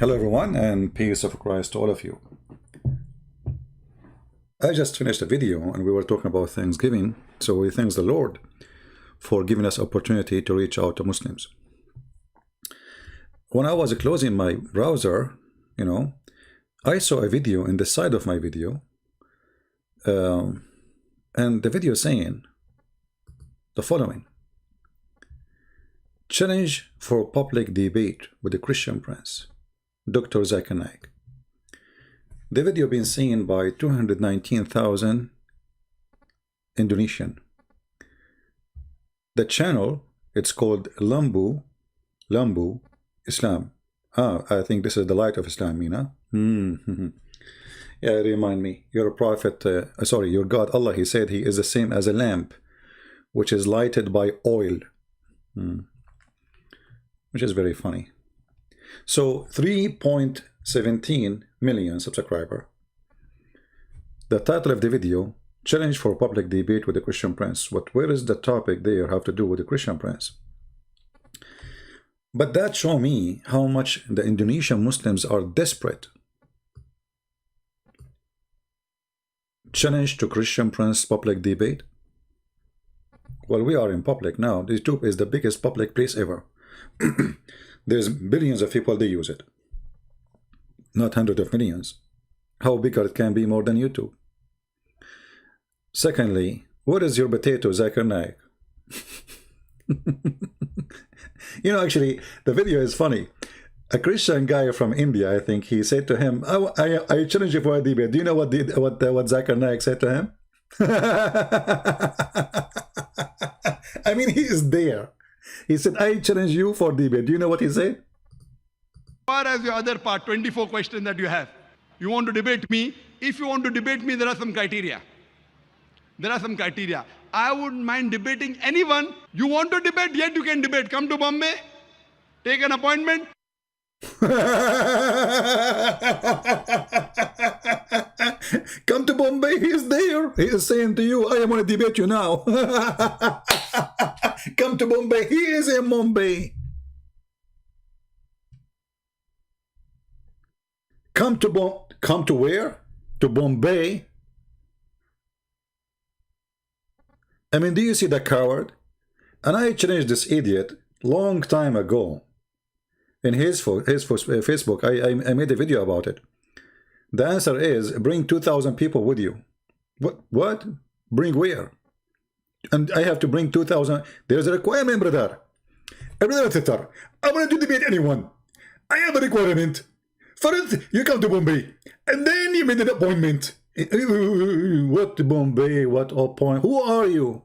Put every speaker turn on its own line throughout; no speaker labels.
Hello everyone, and peace of Christ to all of you. I just finished a video and we were talking about Thanksgiving, so we thank the Lord for giving us opportunity to reach out to Muslims. When I was closing my browser, I saw a video in the side of my video, and the video saying the following: challenge for public debate with the Christian Prince, Dr. Zakir Naik. The video been seen by 219,000 Indonesian. The channel, it's called Lambu Islam. I think this is the light of Islam, Yeah, remind me. Your prophet, your God, Allah, he said he is the same as a lamp, which is lighted by oil. Which is very funny. So 3.17 million subscriber. The title of the video: challenge for public debate with the Christian Prince. Where is the topic there have to do with the Christian Prince? But that show me how much the Indonesian Muslims are desperate. Challenge to Christian Prince public debate. Well, we are in public now. YouTube is the biggest public place ever. There's billions of people, they use it, not hundreds of millions. How bigger it can be more than YouTube? Secondly, what is your potato, Zakir Naik? Actually, the video is funny. A Christian guy from India, I think, he said to him, I challenge you for a debate. Do you know what Zakir Naik said to him? I mean, he is there. He said, I challenge you for debate. Do you know what he said?
As far as your other part, 24 questions that you have. You want to debate me? If you want to debate me, there are some criteria. I wouldn't mind debating anyone. You want to debate? Yet you can debate. Come to Bombay. Take an appointment.
Come to Bombay. He is there. He is saying to you, I am going to debate you now. Come to Bombay. He is in Bombay. Come to where? To Bombay. I mean, do you see the coward? And I challenged this idiot long time ago. In his Facebook, I made a video about it. The answer is, bring 2,000 people with you. What? Bring where? And I have to bring 2,000. There's a requirement, brother. I'm going to debate anyone. I have a requirement. First, you come to Bombay, and then you made an appointment. What Bombay? What appointment? Who are you?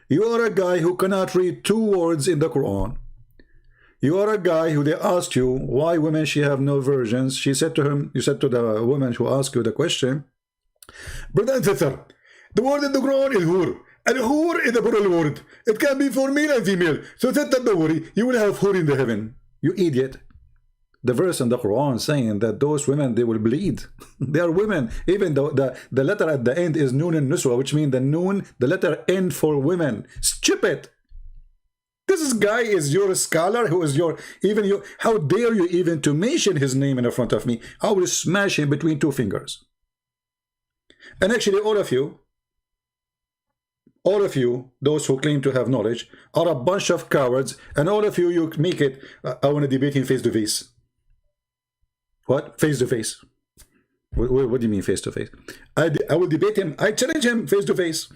You are a guy who cannot read 2 words in the Quran. You are a guy who they asked you why women she have no virgins. She said to him, you said to the woman who asked you the question, brother and sister, the word in the Quran is hur, and hur is a plural word. It can be for male and female. So that don't worry, you will have hur in the heaven. You idiot. The verse in the Quran saying that those women, they will bleed. They are women. Even though the letter at the end is noon and nuswa, which means the letter N for women. Stupid. This guy is your scholar, who is how dare you even to mention his name in front of me? I will smash him between 2 fingers. And actually, all of you, those who claim to have knowledge, are a bunch of cowards, and all of you make it, I want to debate him face to face. What? Face to face. What do you mean face to face? I will debate him. I challenge him face to face.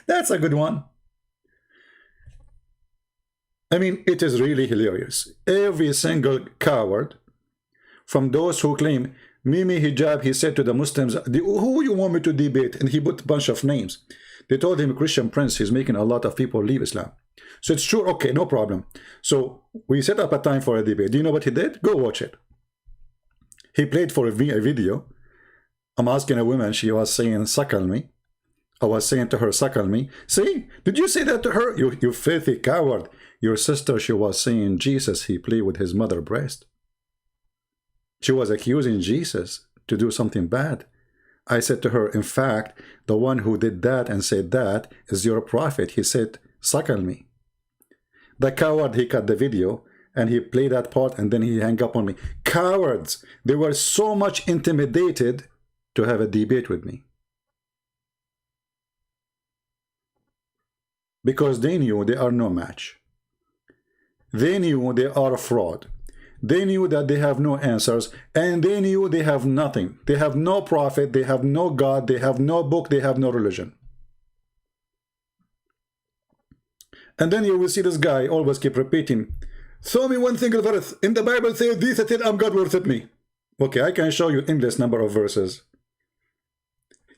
That's a good one. I mean, it is really hilarious. Every single coward, from those who claim Mimi Hijab, he said to the Muslims, who you want me to debate? And he put a bunch of names. They told him, Christian Prince, he's making a lot of people leave Islam. So it's true. Okay, no problem. So we set up a time for a debate. Do you know what he did? Go watch it. He played for a video. I'm asking a woman, she was saying, suckle me. I was saying to her, suckle me. See, did you say that to her? You filthy coward. Your sister, she was saying, Jesus, he played with his mother's breast. She was accusing Jesus to do something bad. I said to her, in fact, the one who did that and said that is your prophet. He said, suckle me. The coward, he cut the video and he played that part and then he hung up on me. Cowards! They were so much intimidated to have a debate with me. Because they knew they are no match. They knew they are a fraud. They knew that they have no answers, and they knew they have nothing. They have no prophet, they have no God, they have no book, they have no religion. And then you will see this guy always keep repeating, show me one single verse. In the Bible says this, I'm God worship me. Okay, I can show you endless number of verses.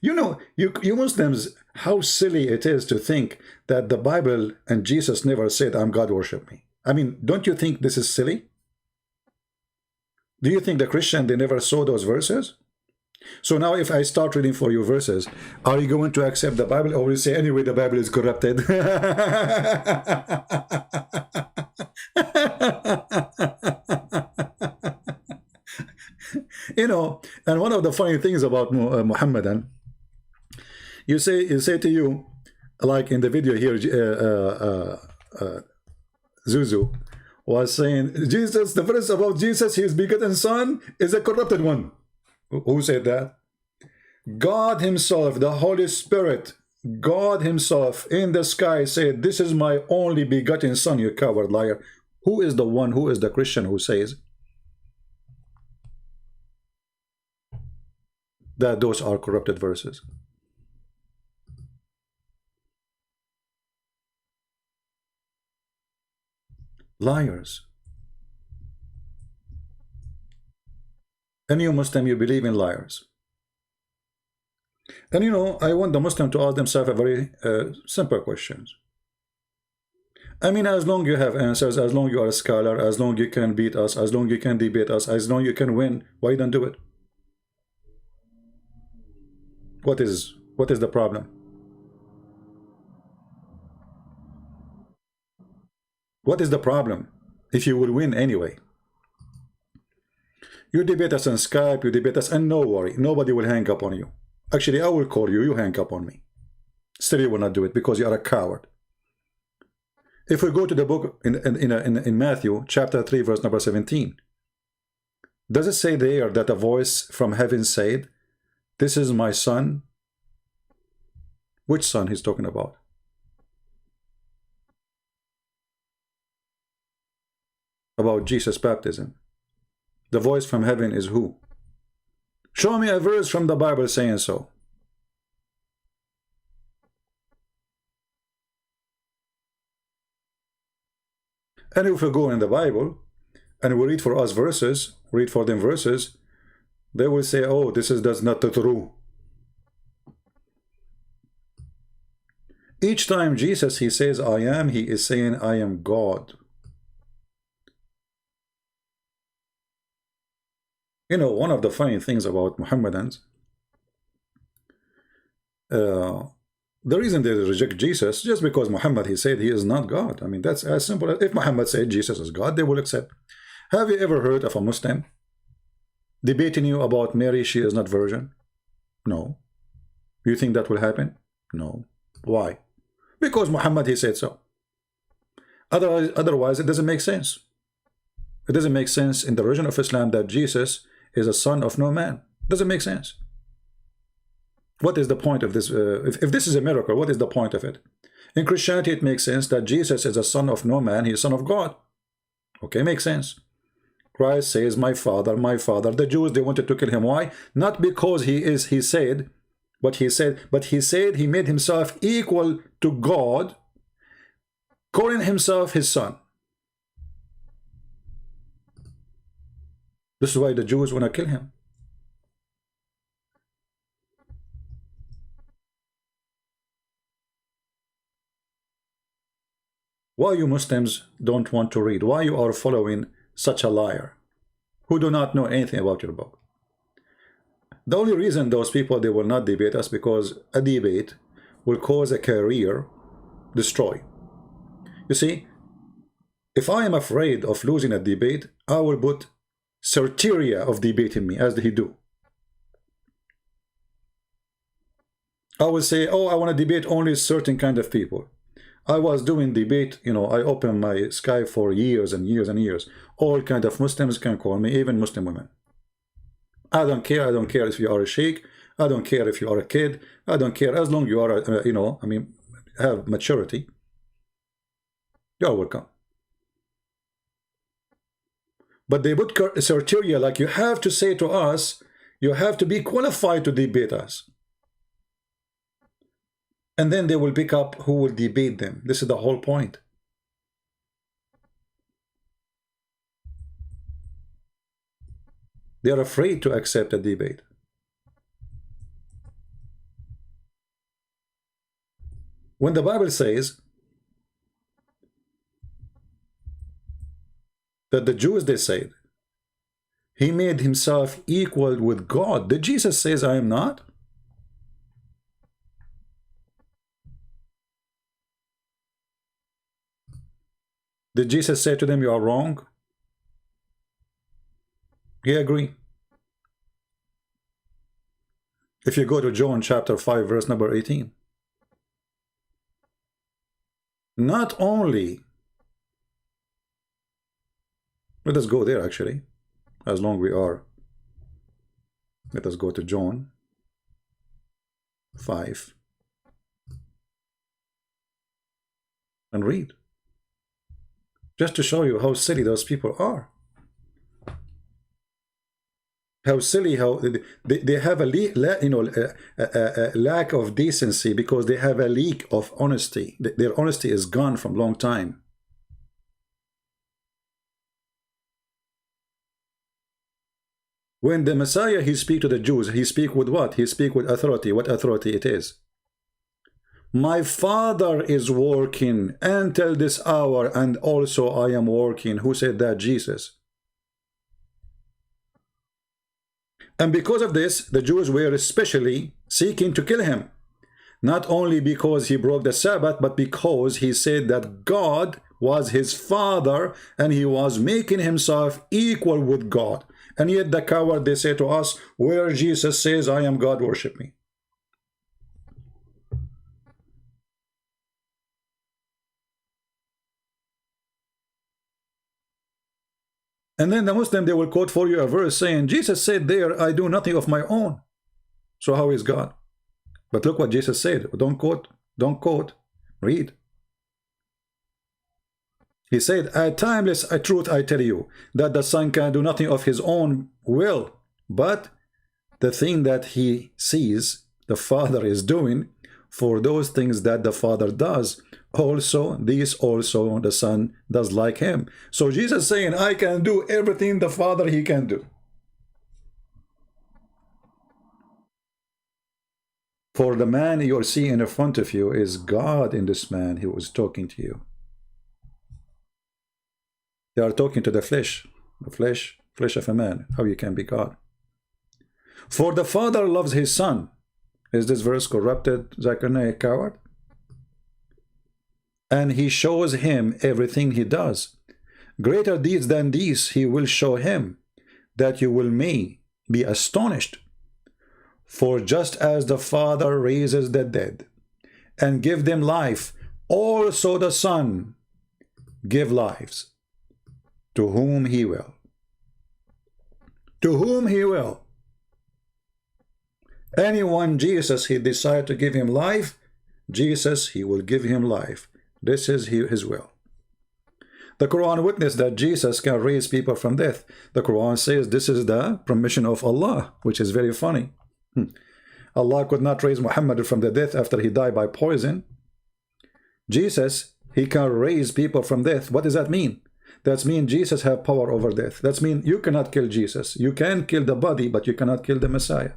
You know, you Muslims, how silly it is to think that the Bible and Jesus never said, I'm God worship me. I mean, don't you think this is silly? Do you think the Christian, they never saw those verses? So now if I start reading for you verses, are you going to accept the Bible, or will you say, anyway, the Bible is corrupted? You know, and one of the funny things about Muhammadan, you say to you, like in the video here, Zuzu was saying, Jesus, the verse about Jesus, his begotten son, is a corrupted one. Who said that? God himself, the Holy Spirit, God himself in the sky said, this is my only begotten son, you coward liar. Who is the one, who is the Christian who says that those are corrupted verses? Liars. And you Muslim, you believe in liars. And you know, I want the Muslim to ask themselves a very simple questions. I mean, as long you have answers, as long you are a scholar, as long you can beat us, as long you can debate us, as long you can win, why don't do it? What is the problem? What is the problem if you will win anyway? You debate us on Skype, you debate us, and no worry, nobody will hang up on you. Actually, I will call you, you hang up on me. Still you will not do it because you are a coward. If we go to the book in Matthew chapter 3 verse number 17, does it say there that a voice from heaven said, this is my son? Which son he's talking about? About Jesus' baptism. The voice from heaven is who? Show me a verse from the Bible saying so. And if we go in the Bible and we read for us verses, read for them verses, they will say, oh, that's not true. Each time Jesus, he says, I am, he is saying, I am God. You know, one of the funny things about Muhammadans, the reason they reject Jesus, just because Muhammad, he said he is not God. I mean, that's as simple as if Muhammad said Jesus is God, they will accept. Have you ever heard of a Muslim debating you about Mary, she is not virgin? No. You think that will happen? No. Why? Because Muhammad, he said so. Otherwise, it doesn't make sense. It doesn't make sense in the religion of Islam that Jesus is a son of no man. Doesn't make sense. What is the point of this? If this is a miracle, what is the point of it? In Christianity, it makes sense that Jesus is a son of no man. He is son of God. Okay, makes sense. Christ says, my father, my father. The Jews, they wanted to kill him. Why? Not because he said what he said, but he said he made himself equal to God, calling himself his son. This is why the Jews want to kill him. Why you Muslims don't want to read? Why you are following such a liar who do not know anything about your book? The only reason those people, they will not debate us because a debate will cause a career destroy. You see, if I am afraid of losing a debate, I will put criteria of debating me, as he do. I will say, oh, I want to debate only certain kind of people. I was doing debate, you know, I opened my Skype for years and years and years. All kind of Muslims can call me, even Muslim women. I don't care. I don't care if you are a sheikh. I don't care if you are a kid. I don't care. As long you are, you know, I mean, have maturity, you're welcome. But they put criteria like you have to say to us, you have to be qualified to debate us. And then they will pick up who will debate them. This is the whole point. They are afraid to accept a debate. When the Bible says that the Jews, they said, he made himself equal with God. Did Jesus say, I am not? Did Jesus say to them, you are wrong? He agreed. If you go to John chapter 5, verse number 18. Not only, let us go there actually, as long we are. Let us go to John 5 and read. Just to show you how silly those people are. How silly, how they have a lack of decency because they have a leak of honesty. Their honesty is gone from long time. When the Messiah, he speak to the Jews, he speak with what? He speak with authority. What authority it is? My Father is working until this hour, and also I am working. Who said that? Jesus. And because of this, the Jews were especially seeking to kill him. Not only because he broke the Sabbath, but because he said that God was his Father and he was making himself equal with God. And yet the coward, they say to us, where Jesus says, I am God, worship me. And then the Muslim, they will quote for you a verse saying, Jesus said there, I do nothing of my own. So how is God? But look what Jesus said. Don't quote, read. He said, a timeless truth I tell you, that the Son can do nothing of his own will, but the thing that he sees the Father is doing, for those things that the Father does, also these also the Son does like him. So Jesus saying, I can do everything the Father he can do. For the man you're seeing in front of you is God in this man who was talking to you. They are talking to the flesh of a man. How you can be God? For the Father loves his Son. Is this verse corrupted, Zakir, Naik, coward? And he shows him everything he does. Greater deeds than these he will show him, that you will may be astonished. For just as the Father raises the dead and give them life, also the Son give lives to whom he will. To whom he will. Anyone Jesus he decide to give him life, Jesus he will give him life. This is his will. The Quran witnessed that Jesus can raise people from death. The Quran says this is the permission of Allah, which is very funny. Allah could not raise Muhammad from the death after he died by poison. Jesus, he can raise people from death. What does that mean? That means Jesus have power over death. That means you cannot kill Jesus. You can kill the body, but you cannot kill the Messiah.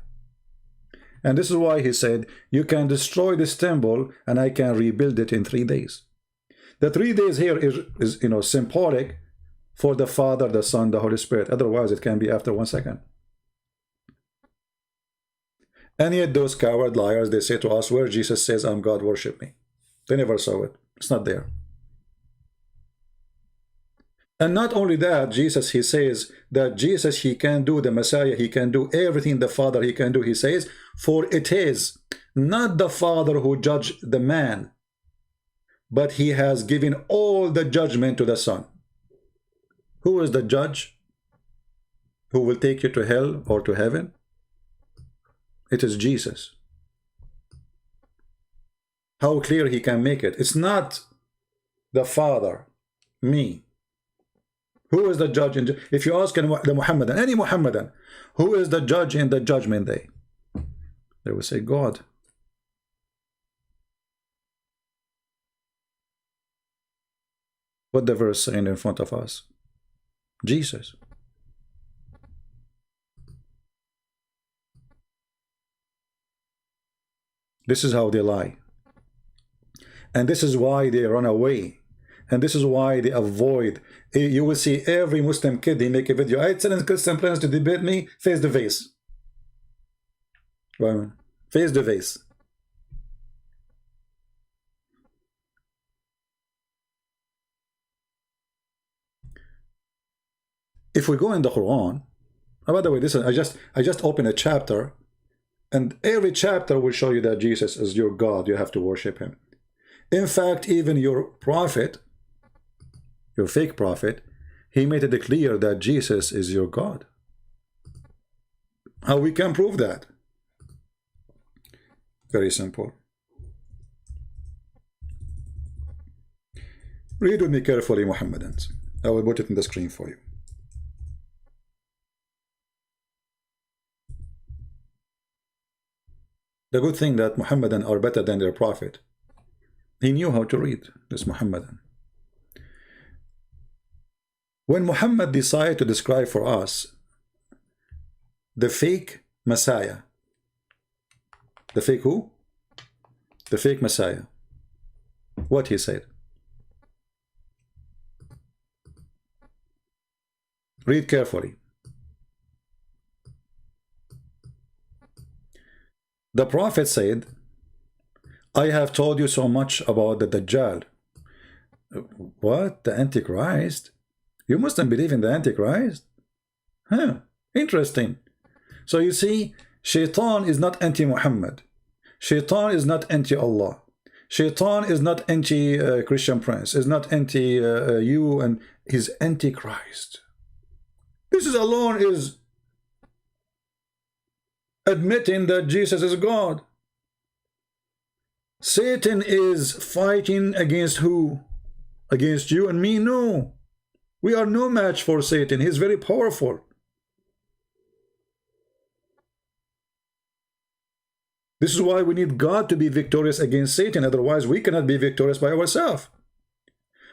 And this is why he said, you can destroy this temple and I can rebuild it in 3 days. The 3 days here is symbolic for the Father, the Son, the Holy Spirit. Otherwise, it can be after 1 second. And yet those coward liars, they say to us, where Jesus says, I'm God, worship me. They never saw it. It's not there. And not only that, Jesus, he says that Jesus, he can do, the Messiah, he can do everything the Father he can do. He says, for it is not the Father who judged the man, but he has given all the judgment to the Son. Who is the judge who will take you to hell or to heaven? It is Jesus. How clear he can make it. It's not the Father, me. Who is the judge? If you ask the Muhammadan, any Muhammadan, who is the judge in the judgment day? They will say, God. What the verse saying in front of us? Jesus. This is how they lie. And this is why they run away. And this is why they avoid. You will see every Muslim kid, they make a video. I challenge Christian friends to debate me face to face. Face to face. If we go in the Quran, by the way, this is, I just opened a chapter, and every chapter will show you that Jesus is your God. You have to worship him. In fact, even your prophet, your fake prophet, he made it clear that Jesus is your God. How we can prove that? Very simple. Read with me carefully, Muhammadans. I will put it in the screen for you. The good thing that Muhammadan are better than their prophet. He knew how to read, this Muhammadan. When Muhammad decided to describe for us the fake Messiah, the fake who? The fake Messiah. What he said? Read carefully. The Prophet said, I have told you so much about the Dajjal. What? The Antichrist? You mustn't believe in the Antichrist? Huh, interesting. So you see, Shaitan is not anti-Muhammad. Shaitan is not anti-Allah. Shaitan is not anti-Christian Prince. Is not anti-you, and he's anti-Christ. This is alone is admitting that Jesus is God. Satan is fighting against who? Against you and me? No. We are no match for Satan. He's very powerful. This is why we need God to be victorious against Satan. Otherwise, we cannot be victorious by ourselves.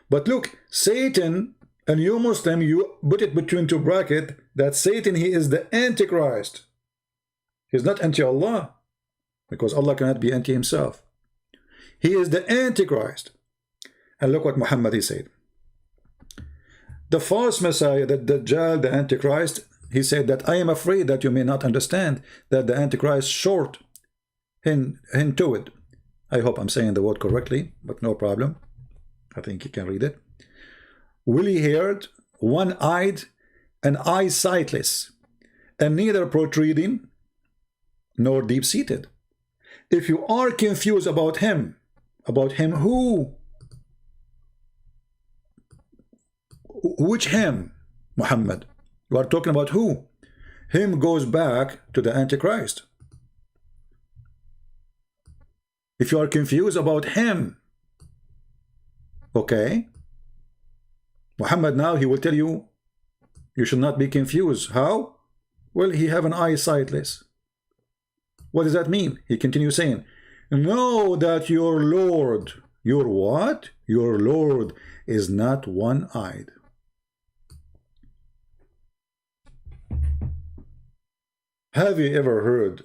But look, Satan, and you Muslim, you put it between two brackets, that Satan, he is the Antichrist. He's not anti-Allah, because Allah cannot be anti himself. He is the Antichrist. And look what Muhammad he said. The false Messiah, the Dajjal, the Antichrist, he said that I am afraid that you may not understand that the Antichrist short into it. I hope I'm saying the word correctly, but no problem. I think you can read it. Woolly-haired, one-eyed, and eye-sightless, and neither protruding nor deep-seated. If you are confused about him who? Which him? Muhammad. You are talking about who? Him goes back to the Antichrist. If you are confused about him, okay, Muhammad now he will tell you, you should not be confused. How? Well, he have an eye sightless. What does that mean? He continues saying, know that your Lord, your what? Your Lord is not one-eyed. Have you ever heard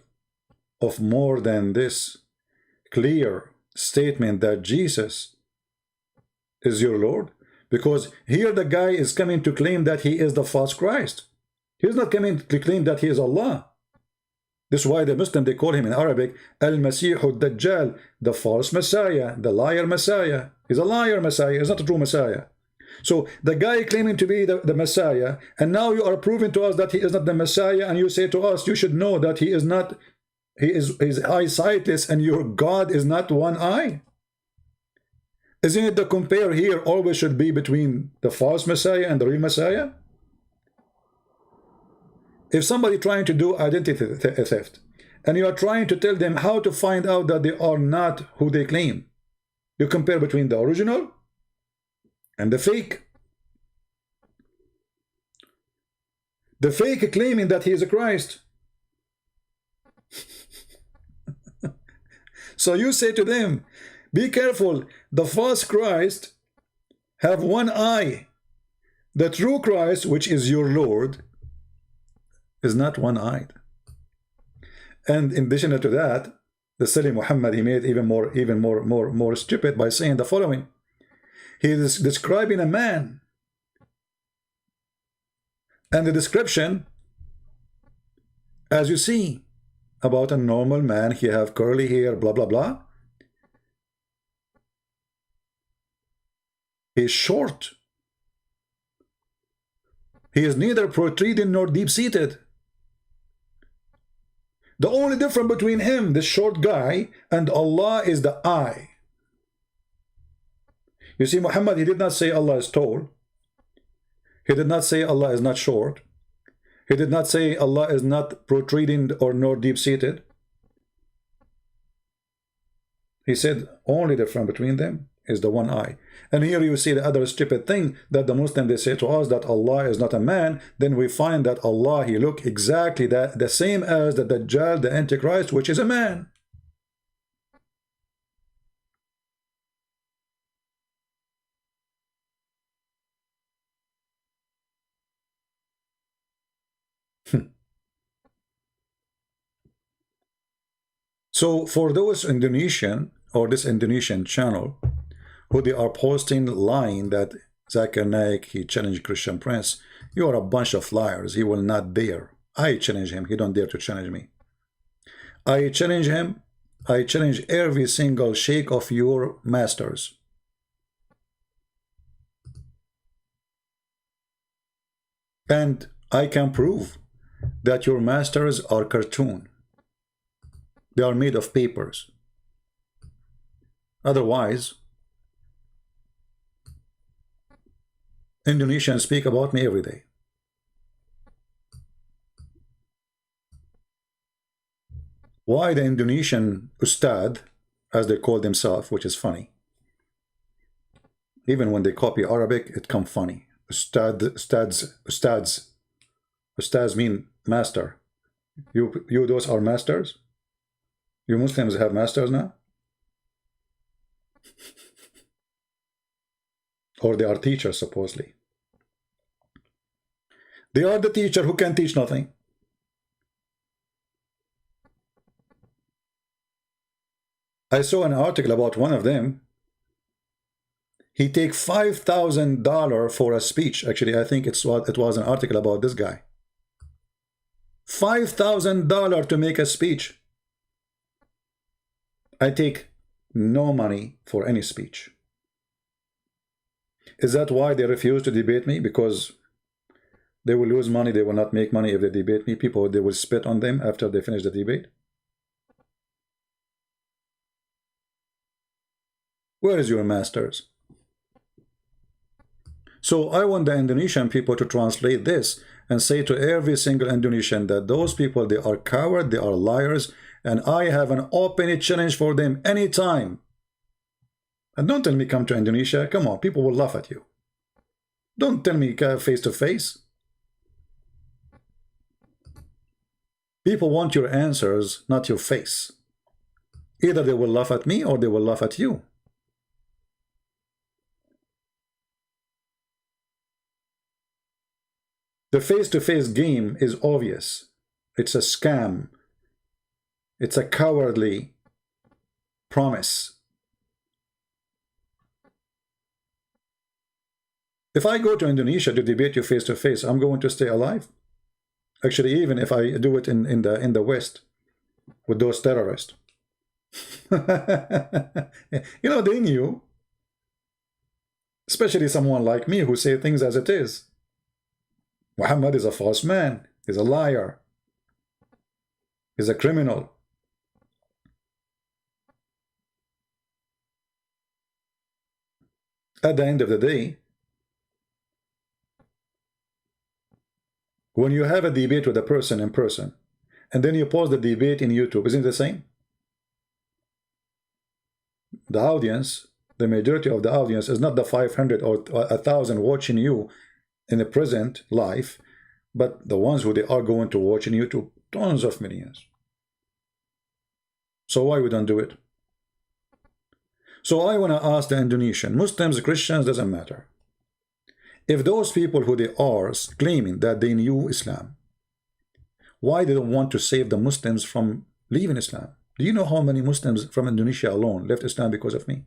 of more than this clear statement that Jesus is your Lord? Because here the guy is coming to claim that he is the false Christ. He's not coming to claim that he is Allah. This is why the Muslim, they call him in Arabic Al-Masih al-Dajjal, the false Messiah, the liar Messiah. He's a liar Messiah, he's not a true Messiah. So the guy claiming to be the Messiah, and now you are proving to us that he is not the Messiah, and you say to us, you should know that he is not, his eyesightless, and your God is not one eye. Isn't it the compare here always should be between the false Messiah and the real Messiah? If somebody trying to do identity theft, and you are trying to tell them how to find out that they are not who they claim, you compare between the original and the fake. The fake claiming that he is a Christ. So you say to them, be careful, the false Christ have one eye. The true Christ, which is your Lord, is not one-eyed. And in addition to that, the silly Muhammad, he made even more stupid by saying the following. He is describing a man, and the description, as you see, about a normal man, he have curly hair, blah blah blah. He is short. He is neither protruding nor deep-seated. The only difference between him, this short guy, and Allah is the eye. You see, Muhammad, he did not say Allah is tall. He did not say Allah is not short. He did not say Allah is not protruding or nor deep-seated. He said only difference between them is the one eye. And here you see the other stupid thing that the Muslim, they say to us that Allah is not a man. Then we find that Allah, he look exactly the same as the Dajjal, the Antichrist, which is a man. So for those Indonesian or this Indonesian channel who they are posting lying that Zakir Naik, he challenged Christian Prince, you are a bunch of liars. He will not dare. I challenge him. He don't dare to challenge me. I challenge him. I challenge every single sheikh of your masters. And I can prove that your masters are cartoon. They are made of papers. Otherwise, Indonesians speak about me every day. Why the Indonesian Ustad, as they call themselves, which is funny. Even when they copy Arabic, it comes funny. Ustads mean master. You those are masters? You Muslims have masters now? Or they are teachers, supposedly. They are the teacher who can teach nothing. I saw an article about one of them. He take $5,000 for a speech. Actually, I think it was an article about this guy. $5,000 to make a speech. I take no money for any speech. Is that why they refuse to debate me? Because they will lose money, they will not make money if they debate me. People, they will spit on them after they finish the debate. Where is your masters? So I want the Indonesian people to translate this and say to every single Indonesian that those people, they are cowards, they are liars, and I have an open challenge for them anytime. And don't tell me come to Indonesia. Come on, people will laugh at you. Don't tell me face to face. People want your answers, not your face. Either they will laugh at me or they will laugh at you. The face-to-face game is obvious. It's a scam. It's a cowardly promise. If I go to Indonesia to debate you face-to-face, I'm going to stay alive. Actually, even if I do it in the West with those terrorists. You know, they knew. Especially someone like me who say things as it is. Muhammad is a false man. He's a liar. He's a criminal. At the end of the day, when you have a debate with a person in person, and then you post the debate in YouTube, isn't it the same? The audience, the majority of the audience is not the 500 or 1,000 watching you in the present life, but the ones who they are going to watch in YouTube, tons of millions. So why we don't do it? So I want to ask the Indonesian, Muslims, Christians, doesn't matter. If those people who they are claiming that they knew Islam, why they don't want to save the Muslims from leaving Islam? Do you know how many Muslims from Indonesia alone left Islam because of me?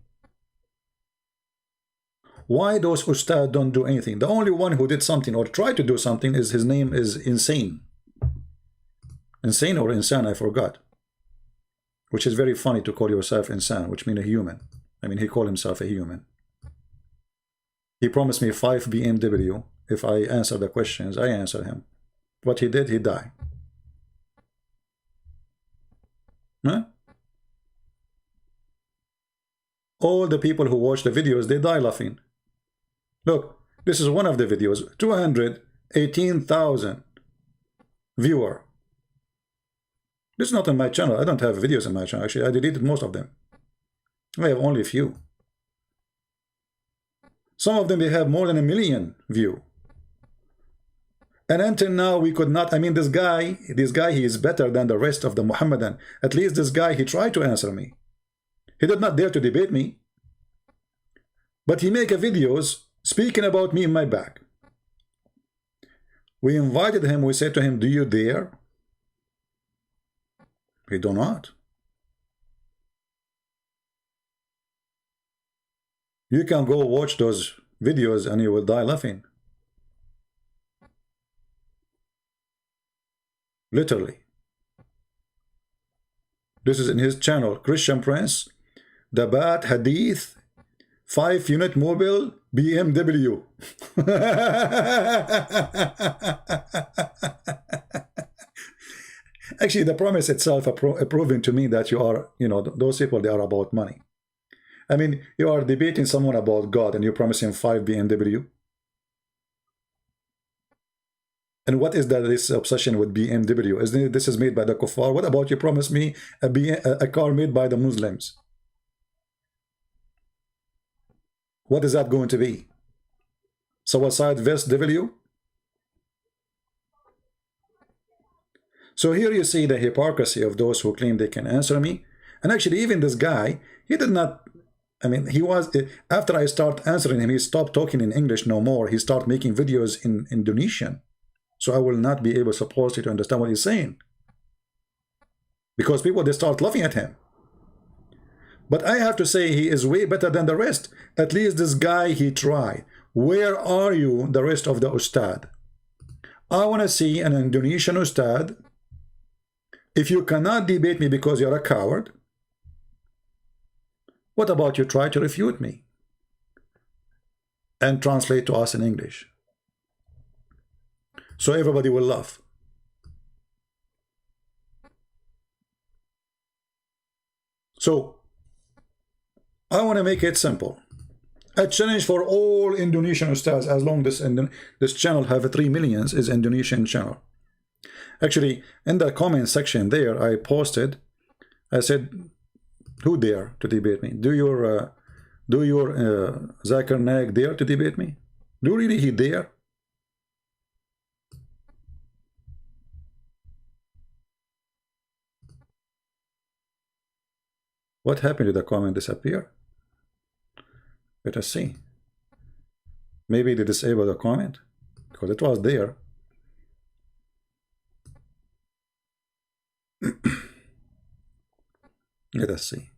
Why those ustad don't do anything? The only one who did something or tried to do something is, his name is Insane. Insane or Insan, I forgot. Which is very funny to call yourself Insan, which means a human. I mean, he called himself a human. He promised me 5 BMW. If I answer the questions, I answer him. What he did, he died. Huh? All the people who watch the videos, they die laughing. Look, this is one of the videos. 218,000 viewer. This is not on my channel. I don't have videos on my channel. Actually, I deleted most of them. I have only a few. Some of them, they have more than 1 million view. And until now, we could not, I mean, this guy, he is better than the rest of the Muhammadan. At least this guy, he tried to answer me. He did not dare to debate me. But he make videos speaking about me in my back. We invited him, we said to him, do you dare? He do not. You can go watch those videos and you will die laughing. Literally. This is in his channel, Christian Prince, the bad hadith, 5-unit mobile BMW. Actually, the promise itself proving to me that you are, you know, those people, they are about money. I mean, you are debating someone about God and you promise him 5 BMW. And what is that, this obsession with BMW? Isn't it, this is made by the kuffar? What about you promise me a car made by the Muslims? What is that going to be? Suicide vest W? So here you see the hypocrisy of those who claim they can answer me. And actually, even this guy, he did not, I mean, he was, after I start answering him, he stopped talking in English no more. He started making videos in Indonesian. So I will not be able, supposedly, to understand what he's saying. Because people, they start laughing at him. But I have to say, he is way better than the rest. At least this guy, he tried. Where are you, the rest of the ustad? I want to see an Indonesian ustad. If you cannot debate me because you're a coward, what about you try to refute me? And translate to us in English. So everybody will laugh. So, I want to make it simple. A challenge for all Indonesian ustads, as long as this channel have 3 million, is Indonesian channel. Actually, in the comment section there, I posted, I said, who dare to debate me? Do your Zakir Naik dare to debate me? Do really he dare? What happened to the comment disappear? Let us see. Maybe they disabled the comment because it was there. Let us see.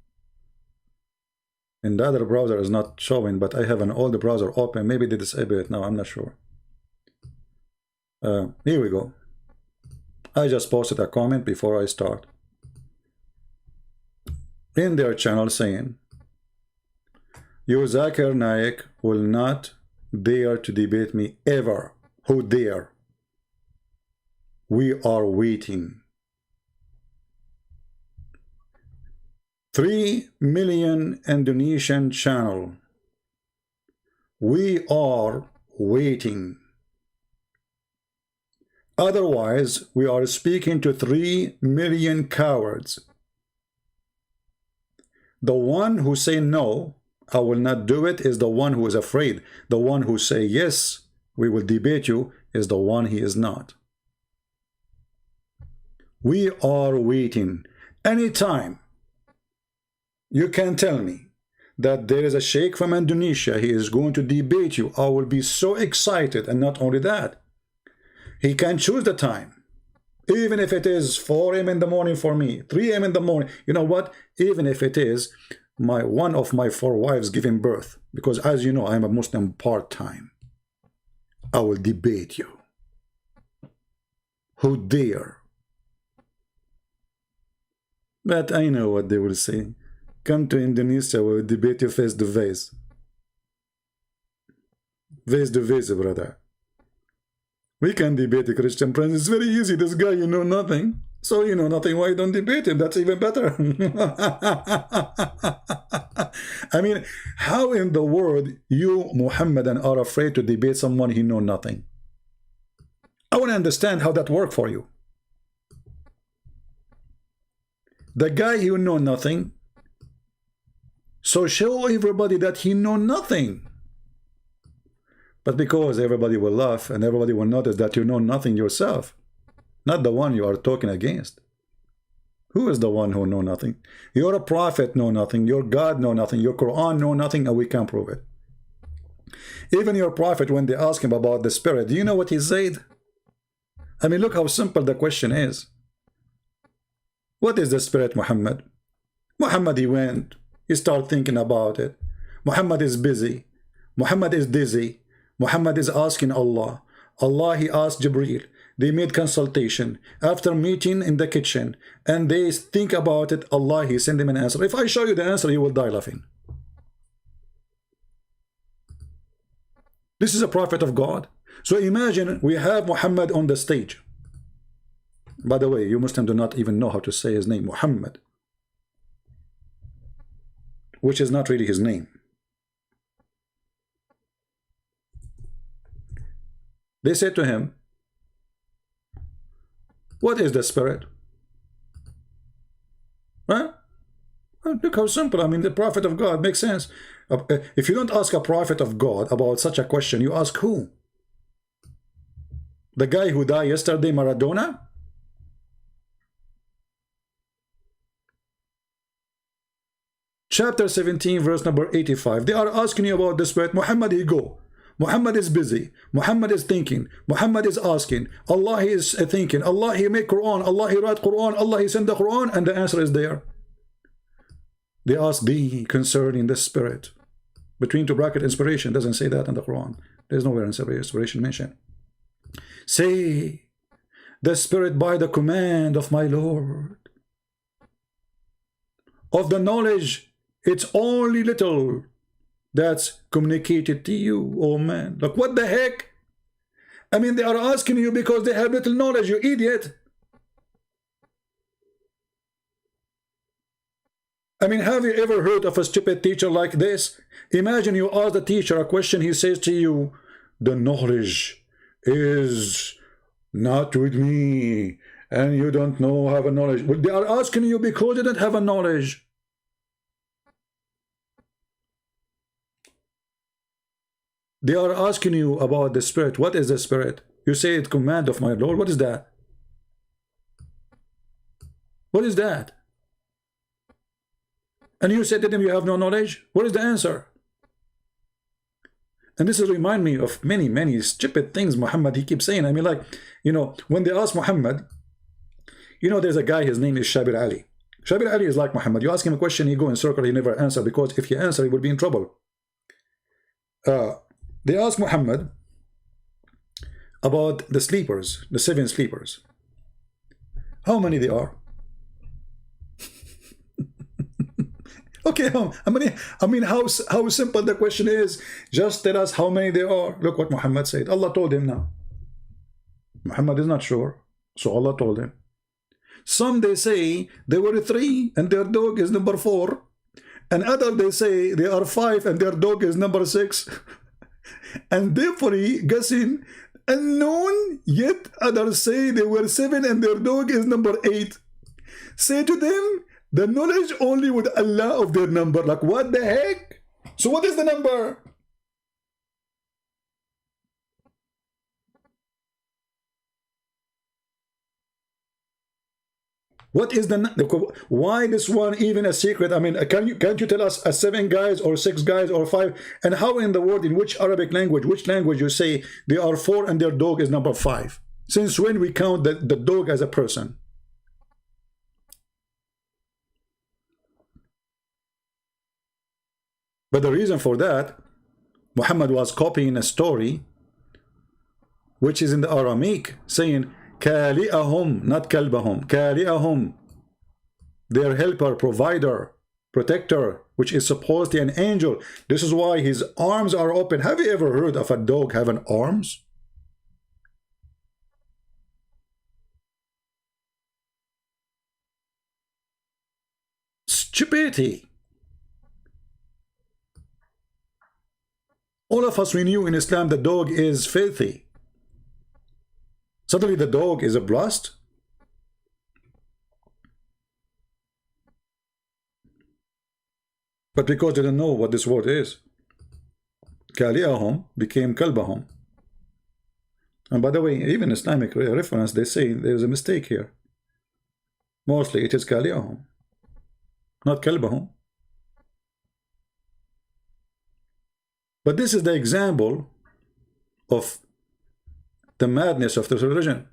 And the other browser is not showing, but I have an old browser open. Maybe they disable it now. I'm not sure. Here we go. I just posted a comment before I start in their channel saying, you Zakir Naik will not dare to debate me ever. Who dare? We are waiting. 3 million Indonesian channel. We are waiting. Otherwise, we are speaking to 3 million cowards. The one who say no, I will not do it, is the one who is afraid. The one who say yes, we will debate you, is the one he is not. We are waiting. Anytime you can tell me that there is a sheikh from Indonesia, he is going to debate you, I will be so excited. And not only that, he can choose the time. Even if it is 4 a.m. in the morning for me, 3 a.m. in the morning. You know what? Even if it is one of my 4 wives giving birth. Because as you know, I am a Muslim part-time. I will debate you. Who dare? But I know what they will say. Come to Indonesia, we will debate you face to face. Face to face, brother. We can debate a Christian prince. It's very easy. This guy, you know nothing. So you know nothing. Why don't debate him? That's even better. I mean, how in the world you, Muhammadan, are afraid to debate someone who know nothing? I want to understand how that worked for you. The guy who know nothing, so show everybody that he know nothing. But because everybody will laugh and everybody will notice that you know nothing yourself, not the one you are talking against. Who is the one who know nothing? Your prophet know nothing, your God know nothing, your Quran know nothing, and we can't prove it. Even your prophet, when they ask him about the spirit, do you know what he said? I mean, look how simple the question is. What is the spirit, Muhammad? Muhammad, he went, he started thinking about it. Muhammad is busy. Muhammad is dizzy. Muhammad is asking Allah. Allah, he asked Jibreel. They made consultation. After meeting in the kitchen, and they think about it, Allah, he sent him an answer. If I show you the answer, you will die laughing. This is a prophet of God. So imagine we have Muhammad on the stage. By the way, you Muslims do not even know how to say his name, Muhammad, which is not really his name. They said to him, what is the spirit? Huh? Look how simple. I mean, the prophet of God makes sense. If you don't ask a prophet of God about such a question, you ask who? The guy who died yesterday, Maradona? Chapter 17, verse number 85. They are asking you about the spirit. Muhammad, he go. Muhammad is busy. Muhammad is thinking. Muhammad is asking. Allah, he is thinking. Allah, he make Quran. Allah, he write Quran. Allah, he send the Quran. And the answer is there. They ask thee concerning the spirit. Between two bracket, inspiration doesn't say that in the Quran. There's nowhere inspiration mentioned. Say, the spirit by the command of my Lord. Of the knowledge, it's only little that's communicated to you. Oh man, look, what the heck? I mean, they are asking you because they have little knowledge, you idiot. I mean, have you ever heard of a stupid teacher like this? Imagine you ask the teacher a question, he says to you, the knowledge is not with me, and you don't know, have a knowledge. Well, they are asking you because you don't have a knowledge. They are asking you about the spirit. What is the spirit? You say it's command of my Lord. What is that? What is that? And you said to them you have no knowledge? What is the answer? And this is remind me of many stupid things Muhammad he keeps saying. I mean, like, you know, when they ask Muhammad, you know, there's a guy, his name is Shabir Ali. Shabir Ali is like Muhammad. You ask him a question, he go in circle, he never answer, because if he answer, he will be in trouble. They asked Muhammad about the sleepers, the 7 sleepers. How many they are? Okay, I mean, how simple the question is. Just tell us how many there are. Look what Muhammad said. Allah told him now. Muhammad is not sure, so Allah told him. Some they say there were 3 and their dog is number 4, and other they say there are 5 and their dog is number 6, and therefore guessing unknown. Yet others say there were 7 and their dog is number 8. Say to them, the knowledge only with Allah of their number. Like, what the heck? So what is the number? What is the why this one even a secret? I mean, can't you tell us 7 guys or 6 guys or 5? And how in the world, in which Arabic language, which language you say there are 4 and their dog is number 5? Since when we count the dog as a person? But the reason for that, Muhammad was copying a story which is in the Aramaic, saying Kali'ahum, not kalbahum, Kali'ahum, their helper, provider, protector, which is supposedly an angel. This is why his arms are open. Have you ever heard of a dog having arms? Stupidity. All of us, we knew in Islam the dog is filthy. Suddenly the dog is a blessed. But because they didn't know what this word is, Kali'ahum became Kalbahum. And by the way, even Islamic reference, they say there's a mistake here. Mostly it is Kali'ahum, not Kalbahum. But this is the example of the madness of this religion.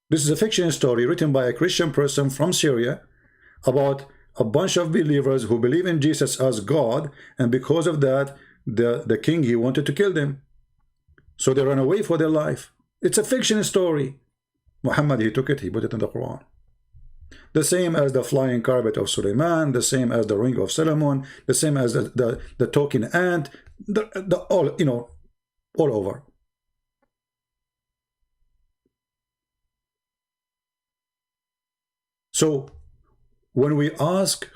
This is a fiction story written by a Christian person from Syria about a bunch of believers who believe in Jesus as God, and because of that, the king, he wanted to kill them. So they ran away for their life. It's a fiction story. Muhammad, he took it, he put it in the Quran. The same as the flying carpet of Suleiman, the same as the ring of Solomon, the same as the talking ant, all, you know, all over. So when we ask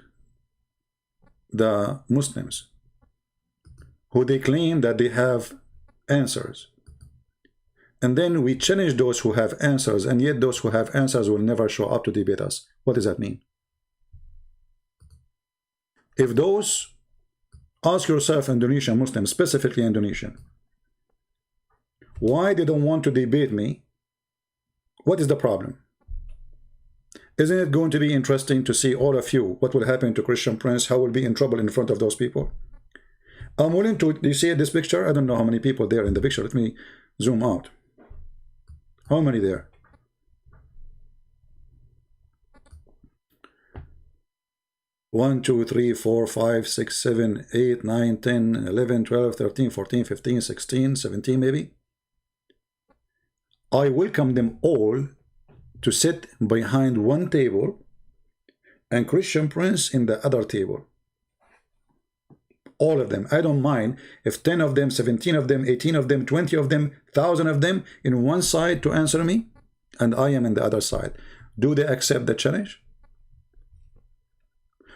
the Muslims who they claim that they have answers, and then we challenge those who have answers, and yet those who have answers will never show up to debate us. What does that mean? If those, ask yourself, Indonesian Muslims, specifically Indonesian, why they don't want to debate me? What is the problem? Isn't it going to be interesting to see all of you, what will happen to Christian Prince, how will be in trouble in front of those people? I'm willing to, do you see this picture? I don't know how many people there in the picture. Let me zoom out. How many there? One, 2, 3, 4, 5, 6, 7, 8, 9, 10, 11, 12, 13, 14, 15, 16, 17 maybe. I welcome them all to sit behind one table and Christian Prince in the other table. All of them. I don't mind if 10 of them, 17 of them, 18 of them, 20 of them, 1,000 of them in one side to answer me, and I am in the other side. Do they accept the challenge?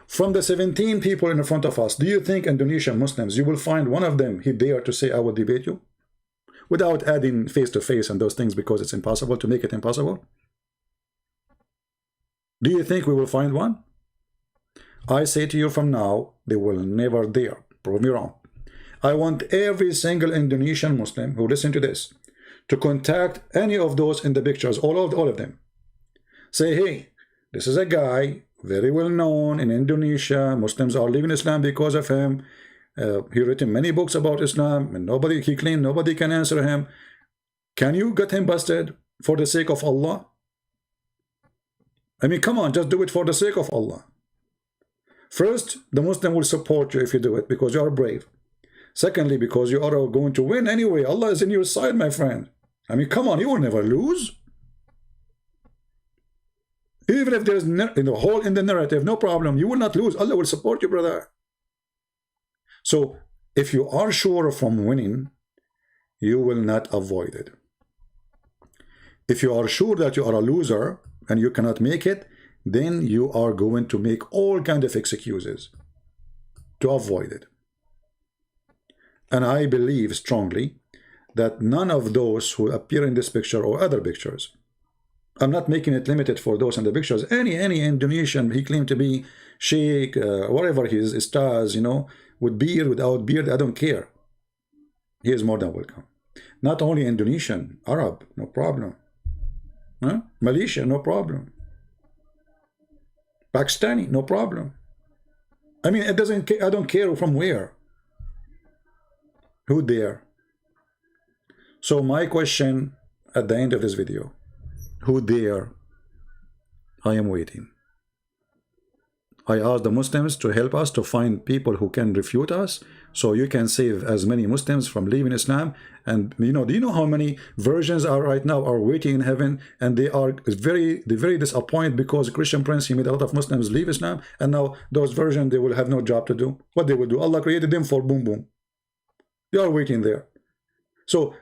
From the 17 people in front of us, do you think Indonesian Muslims, you will find one of them, he dare to say, I will debate you? Without adding face-to-face and those things, because it's impossible to make it impossible? Do you think we will find one? I say to you from now, they will never dare. Prove me wrong. I want every single Indonesian Muslim who listen to this to contact any of those in the pictures, all of them. Say, hey, this is a guy very well known in Indonesia. Muslims are leaving Islam because of him. He written many books about Islam, and he claimed nobody can answer him. Can you get him busted for the sake of Allah? I mean, come on, just do it for the sake of Allah. First, the Muslim will support you if you do it, because you are brave. Secondly, because you are going to win anyway. Allah is in your side, my friend. I mean, come on, you will never lose. Even if there is in the hole in the narrative, no problem. You will not lose. Allah will support you, brother. So if you are sure from winning, you will not avoid it. If you are sure that you are a loser and you cannot make it, then you are going to make all kinds of excuses to avoid it. And I believe strongly that none of those who appear in this picture or other pictures, I'm not making it limited for those in the pictures, any Indonesian, he claimed to be sheikh, whatever he is, stars, you know, with beard, without beard, I don't care. He is more than welcome. Not only Indonesian, Arab, no problem. Huh? Malaysia, no problem. Pakistani, no problem. I mean, it doesn't. I don't care from where. Who there? So my question at the end of this video: who there? I am waiting. I asked the Muslims to help us to find people who can refute us, so you can save as many Muslims from leaving Islam. And you know, do you know how many versions are right now are waiting in heaven, and they are very disappointed because Christian Prince, he made a lot of Muslims leave Islam, and now those versions, they will have no job to do. What they will do? Allah created them for boom boom. They are waiting there. So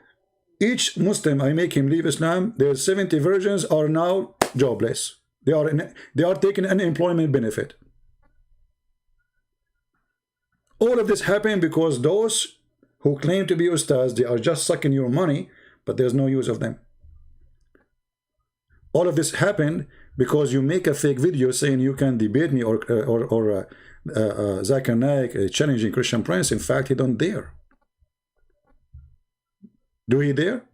each Muslim I make him leave Islam, there's 70 versions are now jobless. They are taking unemployment benefit. All of this happened because those who claim to be ustads, they are just sucking your money, but there's no use of them. All of this happened because you make a fake video saying you can debate me or Zakir Naik challenging Christian Prince. In fact, he don't dare. Do he dare?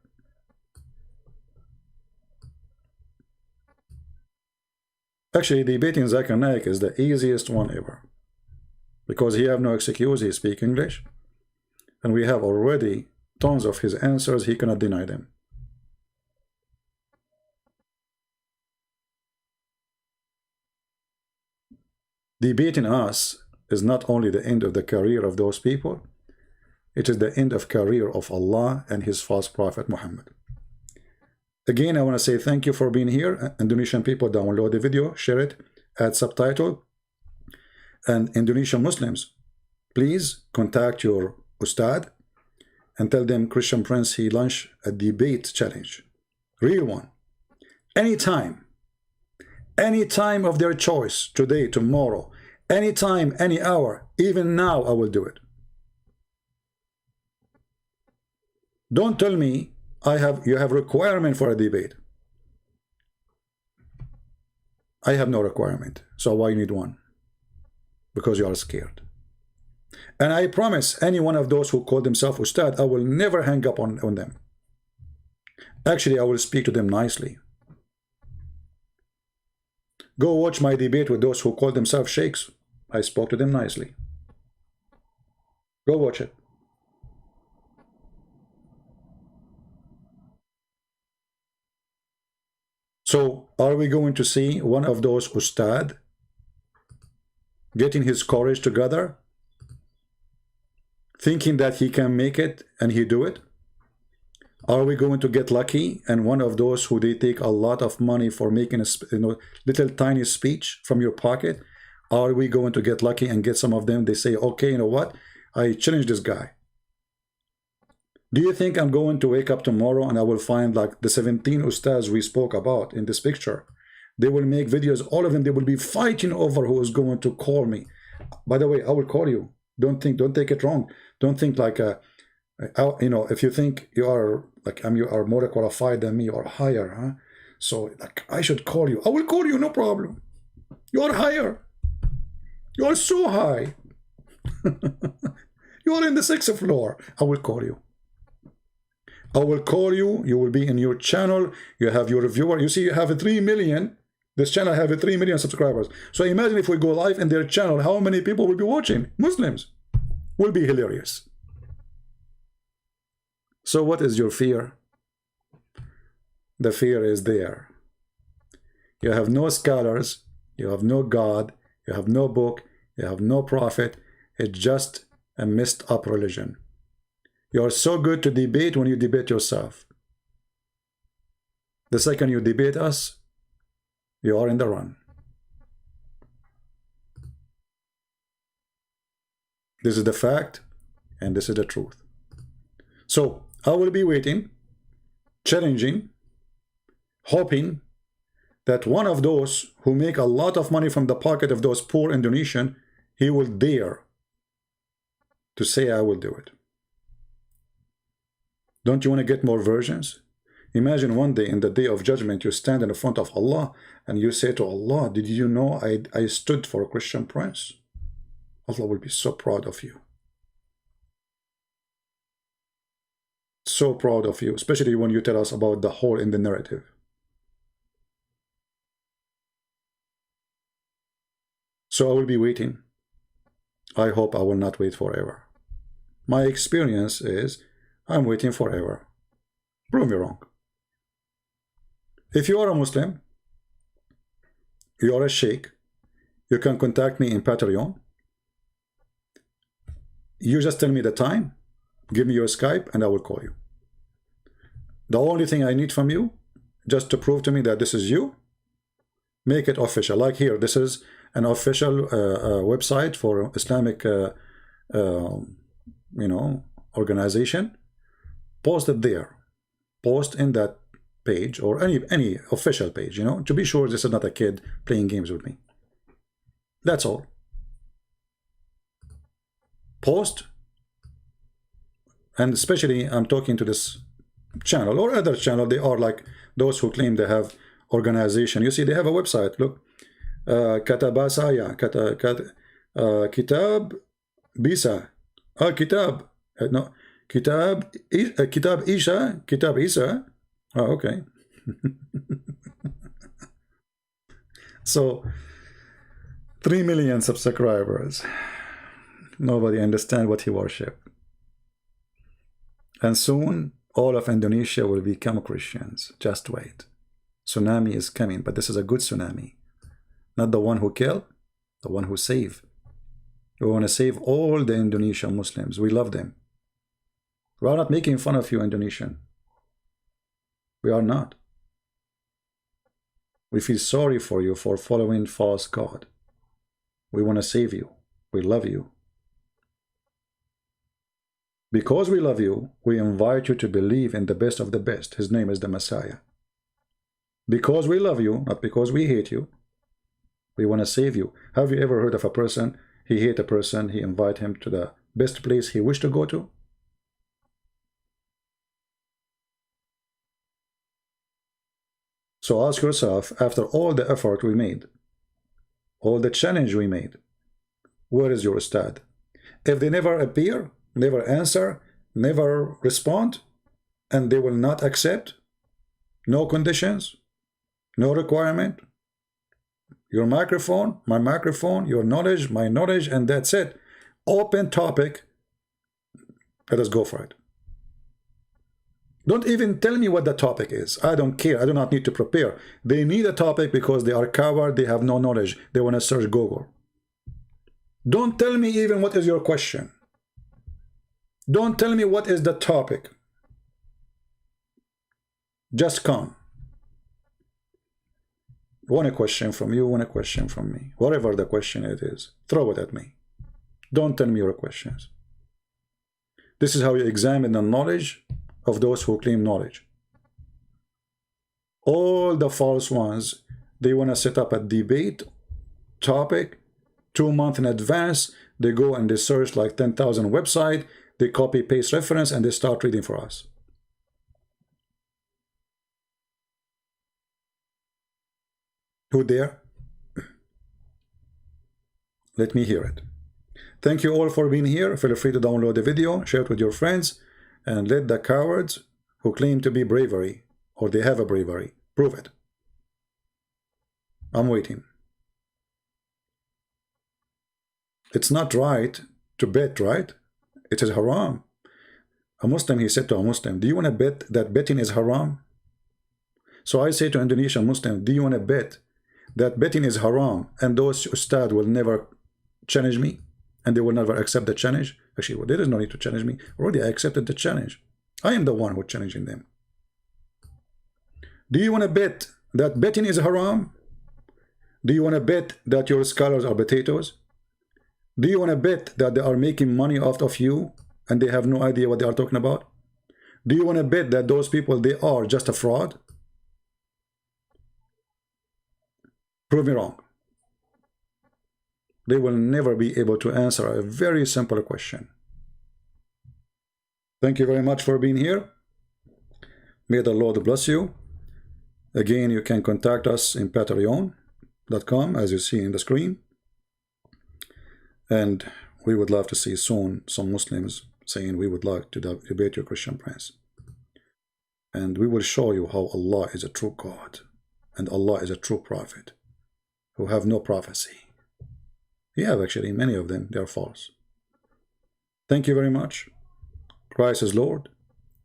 Actually, debating Zakir Naik is the easiest one ever, because he have no excuse. He speak English, and we have already tons of his answers. He cannot deny them. Debating us is not only the end of the career of those people, it is the end of career of Allah and his false prophet Muhammad. Again, I want to say thank you for being here. Indonesian people, download the video, share it, add subtitle. And Indonesian Muslims, please contact your ustad and tell them Christian Prince, he launched a debate challenge. Real one. Anytime of their choice, today, tomorrow, anytime, any hour, even now, I will do it. Don't tell me you have requirement for a debate. I have no requirement, so why you need one? Because you are scared. And I promise any one of those who call themselves ustad, I will never hang up on them. Actually, I will speak to them nicely. Go watch my debate with those who call themselves sheikhs. I spoke to them nicely. Go watch it. So, are we going to see one of those ustad getting his courage together, thinking that he can make it and he do it? Are we going to get lucky and one of those who they take a lot of money for making a little tiny speech from your pocket? Are we going to get lucky and get some of them? They say, okay, you know what? I challenge this guy. Do you think I'm going to wake up tomorrow and I will find like the 17 ustads we spoke about in this picture? They will make videos, all of them, they will be fighting over who is going to call me. By the way, I will call you. Don't take it wrong. Don't think like, you know, if you think you are like, you are more qualified than me or higher, huh? So like, I should call you. I will call you, no problem. You are higher. You are so high. You are in the 6th floor. I will call you. I will call you. You will be in your channel. You have your viewer. You see, you have 3 million. This channel have 3 million subscribers. So imagine if we go live in their channel, how many people will be watching? Muslims. Will be hilarious. So what is your fear? The fear is there. You have no scholars. You have no God. You have no book. You have no prophet. It's just a messed up religion. You are so good to debate when you debate yourself. The second you debate us, You are in the run. This is the fact, and this is the truth. So I will be waiting, challenging, hoping that one of those who make a lot of money from the pocket of those poor Indonesian, he will dare to say, I will do it. Don't you want to get more versions? Imagine one day, in the day of judgment, you stand in front of Allah and you say to Allah, did you know I stood for a Christian prince? Allah will be so proud of you. So proud of you, especially when you tell us about the hole in the narrative. So I will be waiting. I hope I will not wait forever. My experience is I'm waiting forever. Prove me wrong. If you are a Muslim, you are a sheikh, you can contact me in Patreon. You just tell me the time, give me your Skype, and I will call you. The only thing I need from you, just to prove to me that this is you, make it official. Like here, this is an official website for Islamic, organization. Post it there. Post in that page or any official page, to be sure this is not a kid playing games with me. That's all. Post, and especially I'm talking to this channel or other channel. They are like those who claim they have organization. You see, they have a website. Look, Katabasaya, Kitab Bisa, Kitab, no, Kitab Isa. Oh, okay. So 3 million subscribers. Nobody understand what he worship. And soon all of Indonesia will become Christians. Just wait. Tsunami is coming, but this is a good tsunami. Not the one who kill, the one who save. We want to save all the Indonesian Muslims. We love them. We are not making fun of you, Indonesian. We are not. We feel sorry for you for following false God. We want to save you. We love you. Because we love you, we invite you to believe in the best of the best. His name is the Messiah. Because we love you, not because we hate you. We want to save you. Have you ever heard of a person, he hate a person, he invite him to the best place he wish to go to? So ask yourself, after all the effort we made, all the challenge we made, where is your ustad? If they never appear, never answer, never respond, and they will not accept, no conditions, no requirement, your microphone, my microphone, your knowledge, my knowledge, and that's it. Open topic. Let us go for it. Don't even tell me what the topic is. I don't care. I do not need to prepare. They need a topic because they are coward. They have no knowledge. They want to search Google. Don't tell me even what is your question. Don't tell me what is the topic. Just come. Want a question from you, want a question from me. Whatever the question it is, throw it at me. Don't tell me your questions. This is how you examine the knowledge of those who claim knowledge. All the false ones, they want to set up a debate topic 2 months in advance. They go and they search like 10,000 websites. They copy paste reference and they start reading for us. Who dare? Let me hear it. Thank you all for being here. Feel free to download the video, share it with your friends, and let the cowards who claim to be bravery, or they have a bravery, prove it. I'm waiting. It's not right to bet, right? It is haram. A Muslim, he said to a Muslim, do you want to bet that betting is haram? So I say to Indonesian Muslim, do you want to bet that betting is haram and those ustad will never challenge me and they will never accept the challenge? Actually, well, there is no need to challenge me. Already I accepted the challenge. I am the one who challenging them. Do you want to bet that betting is haram Do you want to bet that your scholars are potatoes? Do you want to bet that they are making money out of you and they have no idea what they are talking about? Do you want to bet that those people, they are just a fraud? Prove me wrong. They will never be able to answer a very simple question. Thank you very much for being here. May the Lord bless you. Again, you can contact us in patreon.com, as you see in the screen. And we would love to see soon some Muslims saying we would like to debate your Christian prince. And we will show you how Allah is a true God and Allah is a true prophet who have no prophecy. He have actually many of them, they are false. Thank you very much. Christ is Lord,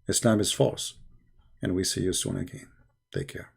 Islam is false, and we see you soon again. Take care.